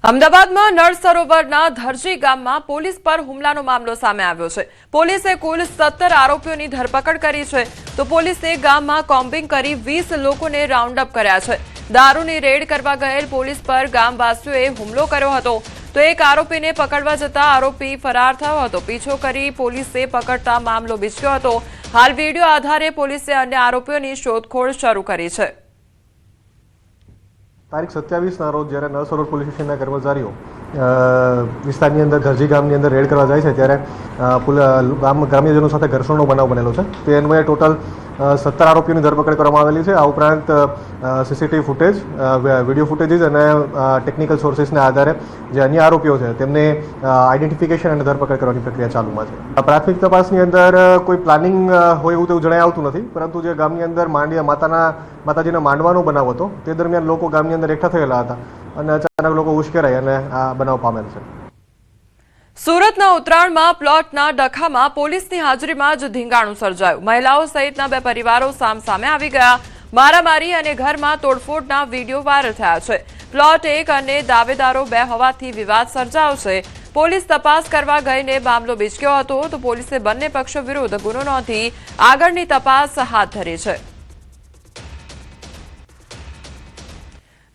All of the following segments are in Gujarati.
અમદાવાદમાં નળ સરોવરના ધરજી ગામમાં પોલીસ પર હુમલાનો મામલો સામે આવ્યો છે। પોલીસે કુલ 17 આરોપીઓની ધરપકડ કરી છે તો પોલીસે ગામમાં કોમ્બિંગ કરી 20 લોકોને રાઉન્ડ અપ કર્યા છે। દારૂની રેડ કરવા ગયેલ પોલીસ પર ગામવાસીઓએ હુમલો કર્યો હતો તો એક આરોપીને પકડવા જતા આરોપી ફરાર થયો હતો। પીછો કરી પોલીસે પકડતા મામલો બીચક્યો હતો। હાલ વિડીયો આધારે પોલીસે અન્ય આરોપીઓની શોધખોળ શરૂ કરી છે। તારીખ 27 રોજ જ્યારે નળ સરોવર પોલીસ સ્ટેશનના કર્મચારીઓ વિસ્તારની અંદર ધરજી ગામની અંદર રેડ કરવા જાય છે ત્યારે ગ્રામ્યજનો સાથે ઘર્ષણનો બનાવ બનેલો છે। તે અન્વયે ટોટલ 17 આરોપીઓની ધરપકડ કરવામાં આવેલી છે। આ ઉપરાંત સીસીટીવી ફૂટેજ, વિડીયો ફૂટેજીસ અને ટેકનિકલ સોર્સિસના આધારે જે અન્ય આરોપીઓ છે તેમને આઈડેન્ટિફિકેશન અને ધરપકડ કરવાની પ્રક્રિયા ચાલુમાં છે। પ્રાથમિક તપાસની અંદર કોઈ પ્લાનિંગ હોય એવું તેવું જણાઈ આવતું નથી, પરંતુ જે ગામની અંદર માતાજીના માંડવાનો બનાવ હતો તે દરમિયાન લોકો ગામની અંદર એકઠા થયેલા હતા અને અચાનક લોકો ઉશ્કેરાઈ અને આ બનાવ પામેલ છે। સુરતના ઉત્તરાયણમાં પ્લોટના ડખામાં પોલીસની હાજરીમાં જ ધીંગાણું સર્જાયું। મહિલાઓ સહિતના બે પરિવારો સામસામે આવી ગયા। મારામારી અને ઘરમાં તોડફોડના વિડીયો વાયરલ થયા છે। પ્લોટ 1 અને દાવેદારો 2 હોવાથી વિવાદ સર્જાયો છે। પોલીસ તપાસ કરવા ગઈને મામલો બીચક્યો હતો તો પોલીસે બંને પક્ષો વિરુદ્ધ ગુનો નોંધી આગળની તપાસ હાથ ધરી છે।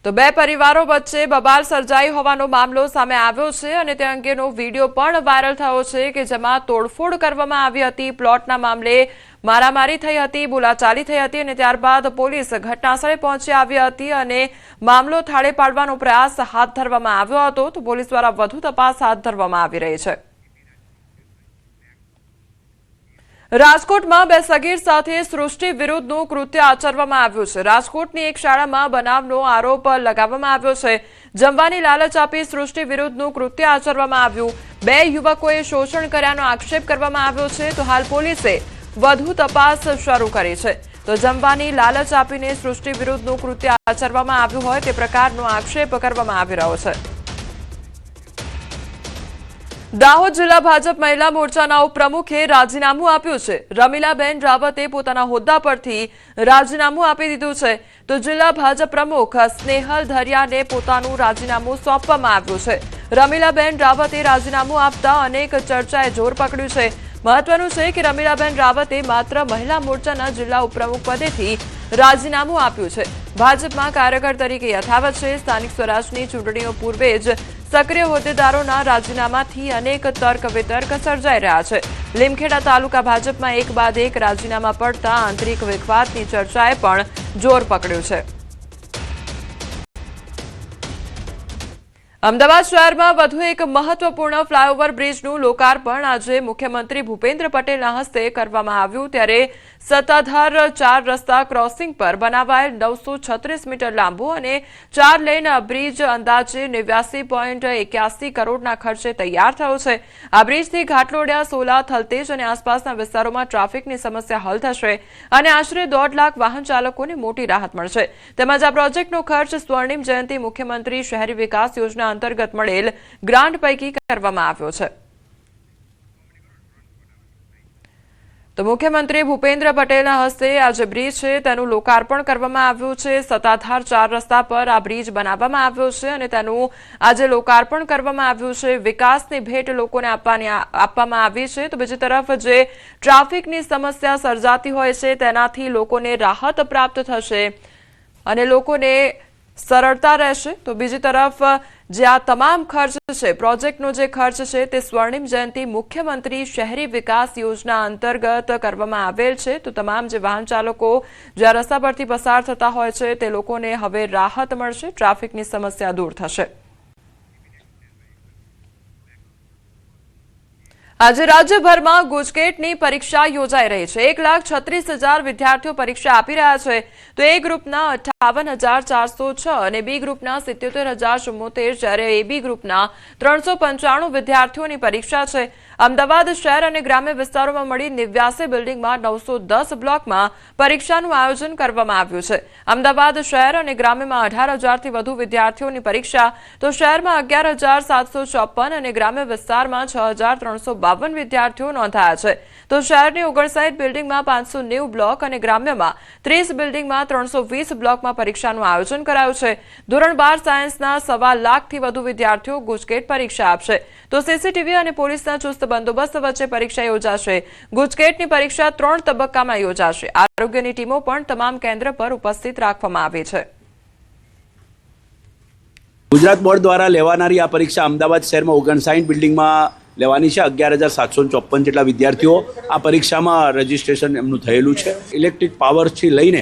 તો બે પરિવારો વચ્ચે બબાલ સર્જાઈ હોવાનો મામલો સામે આવ્યો છે અને તે અંગેનો વિડીયો પણ વાયરલ થયો છે કે જેમાં તોડફોડ કરવામાં આવી હતી। પ્લોટના મામલે મારામારી થઈ હતી, બોલાચાલી થઈ હતી અને ત્યારબાદ પોલીસ ઘટનાસ્થળે પહોંચી આવી હતી અને મામલો થાળે પાડવાનો પ્રયાસ હાથ ધરવામાં આવ્યો હતો તો પોલીસ દ્વારા વધુ તપાસ હાથ ધરવામાં આવી રહી છે। રાજકોટમાં બે સગીર સાથે સૃષ્ટિ વિરુદ્ધનું કૃત્ય આચરવામાં આવ્યું છે। રાજકોટની એક શાળામાં બનાવનો આરોપ લગાવવામાં આવ્યો છે। જમવાની લાલચ આપી સૃષ્ટિ વિરુદ્ધનું કૃત્ય આચરવામાં આવ્યું। બે યુવકોએ શોષણ કર્યાનો આક્ષેપ કરવામાં આવ્યો છે તો હાલ પોલીસે વધુ તપાસ શરૂ કરી છે। તો જમવાની લાલચ આપીને સૃષ્ટિ વિરુદ્ધનું કૃત્ય આચરવામાં આવ્યું હોય તે પ્રકારનો આક્ષેપ કરવામાં આવી રહ્યો છે। દાહોદ જિલ્લા ભાજપ મહિલા મોરચાના ઉપપ્રમુખે રાજીનામું આપ્યું છે। રમીલાબેન રાવતે પોતાના હોદ્દા પરથી રાજીનામું આપી દીધું છે તો જિલ્લા ભાજપ પ્રમુખ સ્નેહલ ધરિયાને પોતાનું રાજીનામું સોંપવામાં આવ્યું છે। રમીલાબેન રાવતે રાજીનામું આપતા અનેક ચર્ચાએ જોર પકડ્યું છે। મહત્વનું છે કે રમીલાબેન રાવતે માત્ર મહિલા મોરચાના જિલ્લા ઉપપ્રમુખ પદેથી રાજીનામું આપ્યું છે। ભાજપમાં કાર્યકર તરીકે યથાવત છે। સ્થાનિક સ્વરાજની ચૂંટણીઓ પૂર્વે જ સક્રિય હોદ્દેદારોના રાજીનામાથી અનેક તર્ક વિતર્ક સર્જાઈ રહ્યા છે। લીમખેડા તાલુકા ભાજપમાં એક બાદ એક રાજીનામા પડતા આંતરિક વિખવાદની ચર્ચાએ પણ જોર પકડ્યું છે। અમદાવાદ શહેરમાં વધુ એક મહત્વપૂર્ણ ફ્લાયઓવર બ્રિજનું લોકાર્પણ આજે મુખ્યમંત્રી ભૂપેન્દ્ર પટેલના હસ્તે કરવામાં આવ્યું ત્યારે સત્તાધાર 4 રસ્તા ક્રોસિંગ પર બનાવાયેલ 936 મીટર લાંબો અને 4 લેન બ્રિજ અંદાજે 89.81 કરોડના ખર્ચે તૈયાર થયો છે। આ બ્રિજથી ઘાટલોડિયા, સોલા, થલતેજ અને આસપાસના વિસ્તારોમાં ટ્રાફિકની સમસ્યા હલ થશે અને આશરે 1.5 લાખ વાહન ચાલકોને મોટી રાહત મળશે। તેમજ આ પ્રોજેક્ટનો ખર્ચ સ્વર્ણિમ જયંતિ મુખ્યમંત્રી શહેરી વિકાસ યોજના અંતર્ગત મળેલ ગ્રાન્ટ પૈકી કરવામાં આવ્યો છે। તો મુખ્યમંત્રી ભૂપેન્દ્ર પટેલના હસ્તે આજે બ્રિજ છે તેનું લોકાર્પણ કરવામાં આવ્યું છે। સત્તાધાર 4 રસ્તા પર આ બ્રિજ બનાવવામાં આવ્યો છે અને તેનું આજે લોકાર્પણ કરવામાં આવ્યું છે। વિકાસની ભેટ લોકોને આપવામાં આવી છે તો બીજી તરફ જે ટ્રાફિકની સમસ્યા સર્જાતી હોય છે તેનાથી લોકોને રાહત પ્રાપ્ત થશે અને લોકોને સરળતા રહેશે। તો બીજી તરફ જે આ તમામ ખર્ચ છે, પ્રોજેક્ટનો જે ખર્ચ છે તે સ્વર્ણિમ જયંતિ મુખ્યમંત્રી શહેરી વિકાસ યોજના અંતર્ગત કરવામાં આવેલ છે। તો તમામ જે વાહન ચાલકો જે આ રસ્તા પરથી પસાર થતા હોય છે તે લોકોને હવે રાહત મળશે, ટ્રાફિકની સમસ્યા દૂર થશે। આજે રાજ્યભરમાં ગુજકેટની પરીક્ષા યોજાઈ રહી છે। 1,36,000 વિદ્યાર્થીઓ પરીક્ષા આપી રહ્યા છે તો એ ગ્રુપના 58,406 અને બી ગ્રુપના 77,074 જ્યારે એબી ગ્રુપના 395 વિદ્યાર્થીઓની પરીક્ષા છે। અમદાવાદ શહેર અને ગ્રામ્ય વિસ્તારોમાં મળી 89 બિલ્ડિંગમાં 910 બ્લોકમાં પરીક્ષાનું આયોજન કરવામાં આવ્યું છે। અમદાવાદ શહેર અને ગ્રામ્યમાં 18,000થી વધુ વિદ્યાર્થીઓની પરીક્ષા તો શહેરમાં 11,754 અને ગ્રામ્ય વિસ્તારમાં 6,312 552 વિદ્યાર્થીઓ નોંધાયા છે તો શહેરની 59 બિલ્ડિંગમાં 590 બ્લોક અને ગ્રામ્યમાં 30 બિલ્ડિંગમાં 320 બ્લોકમાં પરીક્ષાનું આયોજન કરાયું છે। ધોરણ 12 સાયન્સના 1.25 લાખથી વધુ વિદ્યાર્થીઓ ગુજકેટ પરીક્ષા આપશે તો સીસીટીવી અને પોલીસના ચુસ્ત બંદોબસ્ત વચ્ચે પરીક્ષા યોજાશે। ગુજકેટની પરીક્ષા 3 તબક્કામાં યોજાશે। આરોગ્યની ટીમો પણ તમામ કેન્દ્ર પર ઉપસ્થિત રાખવામાં આવી છે। ગુજરાત બોર્ડ દ્વારા લેવાનારી આ પરીક્ષા અમદાવાદ શહેરમાં 59 બિલ્ડિંગમાં લેવાની છે। 11,754 જેટલા વિદ્યાર્થીઓ આ પરીક્ષામાં રજીસ્ટ્રેશન એમનું થયેલું છે। ઇલેક્ટ્રિક પાવરથી લઈને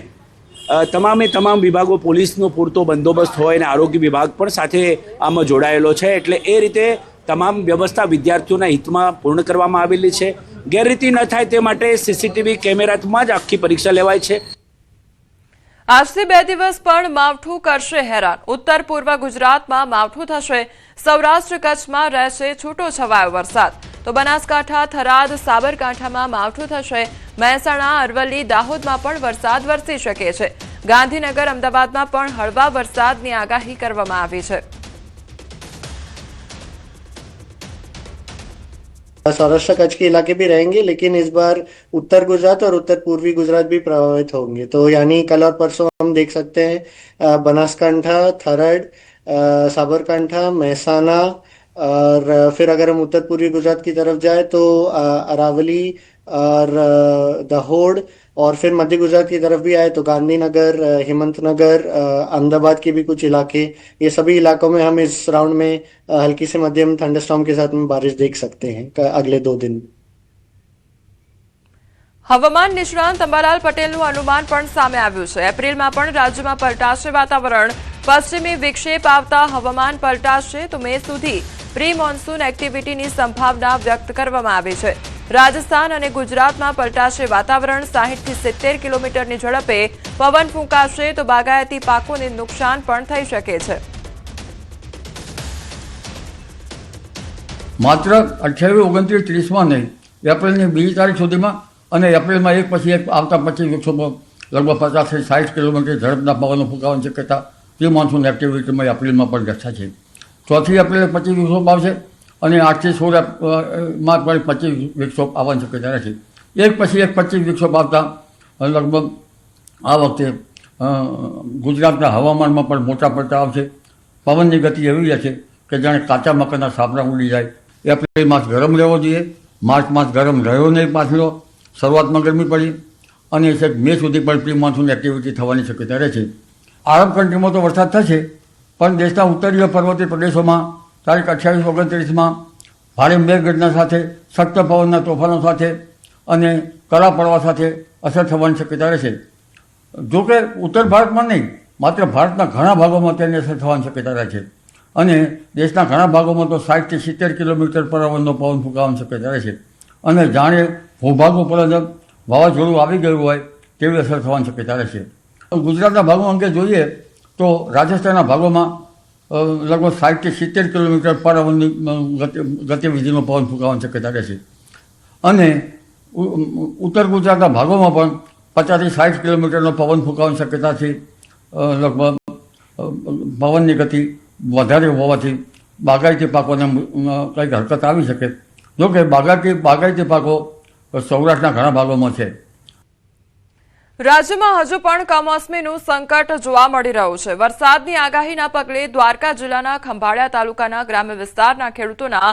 તમામ વિભાગો, પોલીસનો પૂરતો બંદોબસ્ત હોય અને આરોગ્ય વિભાગ પણ સાથે આમાં જોડાયેલો છે, એટલે એ રીતે તમામ વ્યવસ્થા વિદ્યાર્થીઓના હિતમાં પૂર્ણ કરવામાં આવેલી છે। ગેરરીતિ ન થાય તે માટે સીસીટીવી કેમેરામાં જ આખી પરીક્ષા લેવાય છે। આજથી 2 દિવસ પણ માવઠું કરશે હેરાન। ઉત્તર પૂર્વ ગુજરાતમાં માવઠું થશે। સૌરાષ્ટ્ર કચ્છમાં રહેશે છૂટો છવાયો વરસાદ તો બનાસકાંઠા, થરાદ, સાબરકાંઠામાં માવઠું થશે। મહેસાણા, અરવલ્લી, દાહોદમાં પણ વરસાદ વરસી શકે છે। ગાંધીનગર, અમદાવાદમાં પણ હળવા વરસાદની આગાહી કરવામાં આવી છે। सौराष्ट्र कच्छ के इलाके भी रहेंगे, लेकिन इस बार उत्तर गुजरात और उत्तर पूर्वी गुजरात भी प्रभावित होंगे। तो यानी कल और परसों हम देख सकते हैं बनासकांठा, थरड, साबरकांठा, महसाना, और फिर अगर हम उत्तर पूर्वी गुजरात की तरफ जाए तो अरावली और दाहोद, और फिर मध्य गुजरात की तरफ भी आए तो गांधीनगर, हिम्मतनगर, अहमदाबाद के भी कुछ इलाके, ये सभी इलाकों में हम इस राउंड में हल्की से मध्यम थंडरस्टॉर्म के साथ में बारिश देख सकते हैं अगले 2 दिन। હવામાન નિષ્ણાંત અંબાલાલ પટેલનું અનુમાન પણ સામે આવ્યું છે। એપ્રિલમાં પણ રાજ્યમાં પલટાશે વાતાવરણ। પશ્ચિમી વિક્ષેપ આવતા હવામાન પલટાશે તો મે સુધી પ્રી મોન્સૂન એક્ટિવિટીની સંભાવના વ્યક્ત કરવામાં આવી છે। રાજસ્થાન અને ગુજરાતમાં પલટાશે વાતાવરણ। 60 થી 70 કિલોમીટરની ઝડપે પવન ફૂંકાશે તો બાગાયતી પાકોને નુકસાન પણ થઈ શકે છે। માત્ર 28, 29, 30માં નહીં, એપ્રિલની 2 તારીખ સુધીમાં અને એપ્રિલમાં એક પછી એક આવતા 25 દિવસોમાં લગભગ 50 થી 60 કિલોમીટર ઝડપના પવનો ફૂંકાવાની શક્યતા પ્રી મોન્સૂન એક્ટિવિટીમાં એપ્રિલમાં પણ દર્શાવે છે। 4 એપ્રિલે 25 વિક્ષોપ આવશે અને 8 થી 16માં પણ 25 વિક્ષોપ આવવાની શક્યતા રહેશે। એક પછી એક 25 વિક્ષોપ આવતા લગભગ આ વખતે ગુજરાતના હવામાનમાં પણ મોટા પડતા આવશે। પવનની ગતિ એવી રહેશે કે જાણે કાચા મકાનના સાપડા ઉડી જાય। એપ્રિલ માસ ગરમ રહેવો જોઈએ, માર્ચ માસ ગરમ રહ્યો નહીં, પાછળ શરૂઆતમાં ગરમી પડી અને છેક મે સુધી પણ પ્રી મોન્સૂન એક્ટિવિટી થવાની શક્યતા રહે છે। આરબ કન્ટ્રીમાં તો વરસાદ થશે, પણ દેશના ઉત્તરીય પર્વતીય પ્રદેશોમાં તારીખ 28, 29માં ભારે મેઘગર્જના સાથે, સખ્ત પવનના તોફાનો સાથે અને કરા પડવા સાથે અસર થવાની શક્યતા રહેશે। જોકે ઉત્તર ભારતમાં નહીં, માત્ર ભારતના ઘણા ભાગોમાં તેની અસર થવાની શક્યતા રહે છે અને દેશના ઘણા ભાગોમાં તો 60 થી 70 કિલોમીટર પર અવરનો પવન ફૂંકાવાની શક્યતા રહે છે અને જાણે ભૂભાગો પર જ વાવાઝોડું આવી ગયું હોય તેવી અસર થવાની શક્યતા રહેશે। ગુજરાતના ભાગો અંગે જોઈએ તો રાજસ્થાનના ભાગોમાં લગભગ 60 થી 70 કિલોમીટર પર અવરની ગતિવિધિનો પવન ફૂંકાવાની શક્યતા રહેશે અને ઉત્તર ગુજરાતના ભાગોમાં પણ 50 થી 60 કિલોમીટરનો પવન ફૂંકાવાની શક્યતાથી લગભગ પવનની ગતિ વધારે હોવાથી બાગાયતી પાકોને કંઈક હરકત આવી શકે। જોકે બાગાયતી પાકો સૌરાષ્ટ્રના ઘણા ભાગોમાં છે। રાજ્યમાં હજુ પણ કમોસમીનું સંકટ જોવા મળી રહ્યું છે। વરસાદની આગાહીના પગલે દ્વારકા જિલ્લાના ખંભાળિયા તાલુકાના ગ્રામ્ય વિસ્તારના ખેડૂતોના